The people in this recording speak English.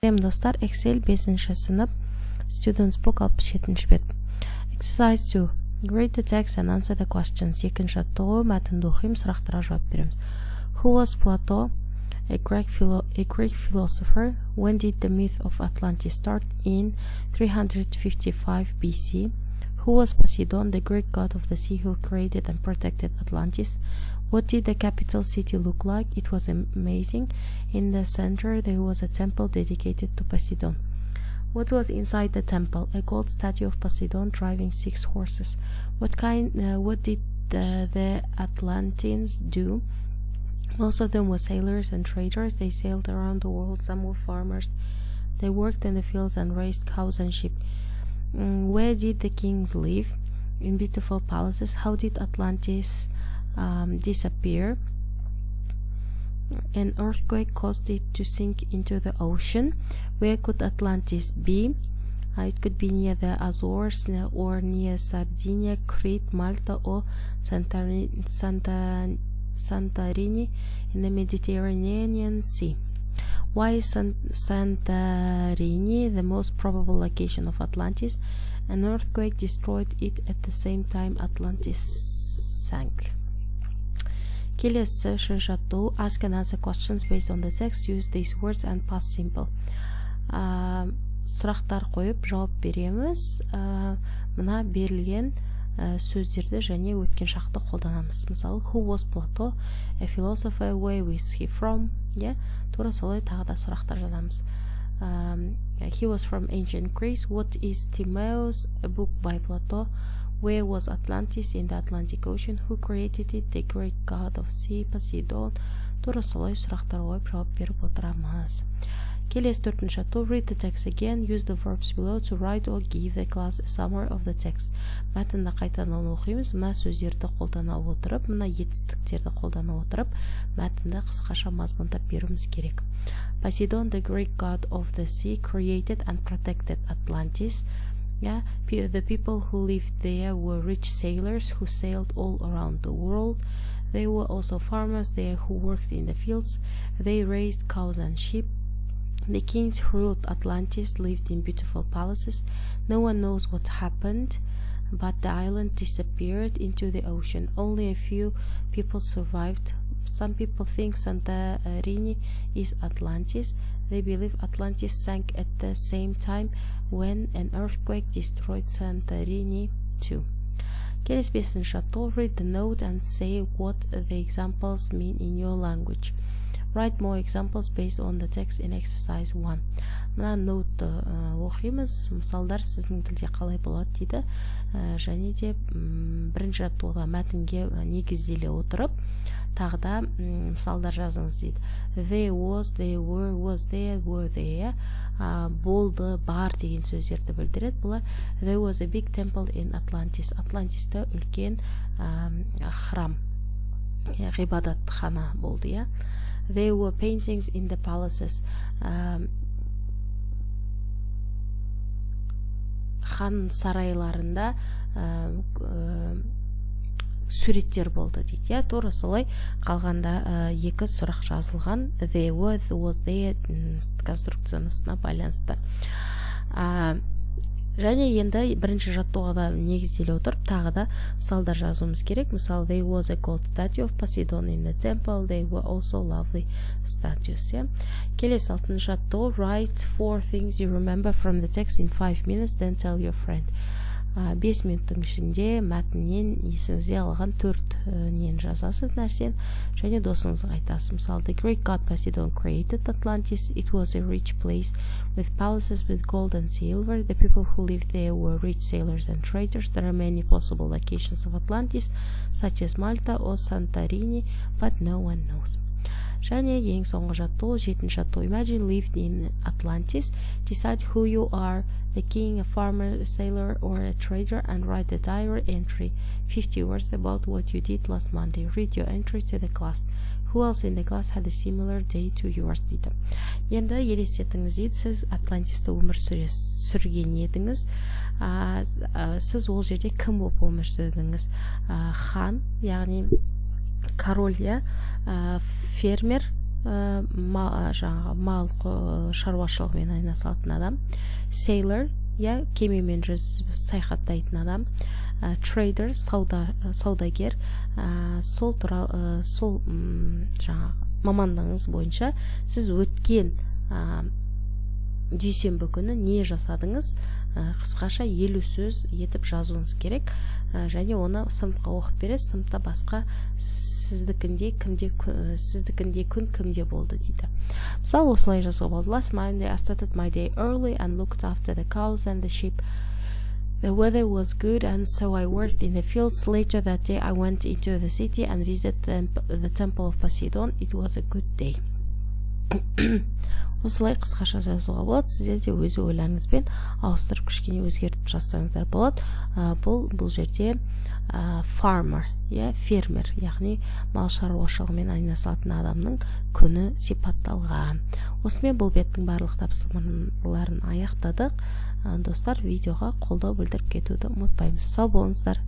Достар, Excel 5-ші сынып, Students Book 67-ші бет. Exercise 2. Read the text and answer the questions. Екінші аттығы мәтінді оқимыз, сұрақтарға жауап береміз. Who was Plato, a Greek philosopher? When did the myth of Atlantis start? In 355 BC. Who was Poseidon, the Greek god of the sea who created and protected Atlantis? What did the capital city look like? It was amazing. In the center there was a temple dedicated to Poseidon. What was inside the temple? A gold statue of Poseidon driving 6 horses. What did the Atlanteans do? Most of them were sailors and traders. They sailed around the world. Some were farmers. They worked in the fields and raised cows and sheep. Where did the kings live? In beautiful palaces. How did Atlantis disappear? An earthquake caused it to sink into the ocean. Where could Atlantis be? It could be near the Azores or near Sardinia, Crete, Malta, or Santorini in the Mediterranean Sea. Why is Santorini the most probable location of Atlantis? An earthquake destroyed it at the same time Atlantis sank. Kelесі үшінші аттығы. Ask and answer questions based on the text. Use these words and past simple. Сұрақтар қойып жауап береміз. Мына берілген сөздерді және өткен шақты қолданамыз. Мысалы, who was Plato, a philosopher, where was he from? Тура солай тағы да сұрақтар жазамыз. He was from ancient Greece. What is Timaeus, a book by Plato? Where was Atlantis? In the Atlantic Ocean. Who created it? The Greek god of sea, Poseidon. Тура солай сұрақтар қойып жауап беріп отырамыз. Келесі төртінші аттығы. Read the text again. Use the verbs below to write or give the class a summary of the text. Мәтінді қайтадан оқимыз. Мына сөздерді қолдана отырып, мына етістіктерді қолдана отырып, мәтінді қысқаша мазмұндап беруіміз керек. Poseidon, the Greek god of the sea, created and protected Atlantis. The people who lived there were rich sailors who sailed all around the world. They were also farmers there who worked in the fields. They raised cows and sheep. The kings who ruled Atlantis lived in beautiful palaces. No one knows what happened, but the island disappeared into the ocean. Only a few people survived. Some people think Santorini is Atlantis. They believe Atlantis sank at the same time when an earthquake destroyed Santorini too. Келесі бесінші аттығы. Read the note and say what the examples mean in your language. Write more examples based on the text in exercise 1. Мына ноутты оқимыз. Мысалдар сіздің тілде қалай болады дейді. Және де бірінші аттығыда мәтінге негізделе отырып, тағы да мысалдар жазыңыз дейді. There was, there were, was there, were there. Болды, бар деген сөздерді білдіреді. Бұлар there was a big temple in Atlantis. Атлантиста үлкен храм, ғибадат хана болды. There were paintings in the palaces. Хан сарайларында суреттер болды дейді. Тура солай қалғанда екі сұрақ жазылған. There was there конструкциясына байланысты. Және енді бірінші жаттығуға негізделе отырып, тағы да мысалдар жазуымыз керек. Мысалы, there was a gold statue of Poseidon in the temple. They were also lovely statues. Келесі алтыншы жаттығу. Write 4 things you remember from the text in 5 minutes, then tell your friend. 5 минуттың ішінде мәтіннен есіңізде алған 4 нен жазасыз нәрсен, және досыңызға айтасыз. Мысалы, the Greek god Poseidon created Atlantis. It was a rich place with palaces with gold and silver. The people who lived there were rich sailors and traders. There are many possible locations of Atlantis, such as Malta or Santorini, but no one knows. Және ең соңғы жаттығу, 7-ші жаттығу. Imagine lived in Atlantis. Decide who you are, the king, a farmer, a sailor, or a trader, and write a diary entry. 50 words about what you did last Monday. Read your entry to the class. Who else in the class had a similar day to yours дейді. Енді елестетіңіз дейді, сіз Атлантиста өмір сүрген едіңіз. Сіз ол жерде кім болып өмір сүрдіңіз? Хан, яғни король, фермер, жаңағы мал шаруашылығымен айналысатын адам. Sailor, кемемен жүзіп саяхаттайтын адам. Trader, саудагер. Сол жаңағы мамандығыңыз бойынша сіз өткен дүйсенбі күні не жасадыңыз, қысқаша 50 сөз етіп жазуыңыз керек, және оны сыныпқа оқып бересіз. Сыныпта басқа сіздікінде күн кімде болды дейді. Мысалы, осылай жазуға болды. Last Monday I started my day early and looked after the cows and the sheep. The weather was good and so I worked in the fields. Later that day I went into the city and visited the temple of Poseidon. It was a good day. Осылай қысқаша жазуға болады. Сіздер де өз ойларыңызбен ауыстырып кішкене өзгертіп жазсаңыздар болады. Бұл жерде farmer, фермер, яғни мал шаруашылығымен айналысатын адамның күні сипатталған. Осымен бұл беттің барлық тапсырмаларын аяқтадық. Достар, видеоға қолдау білдіріп кетуді ұмытпаймыз. Сау болыңыздар.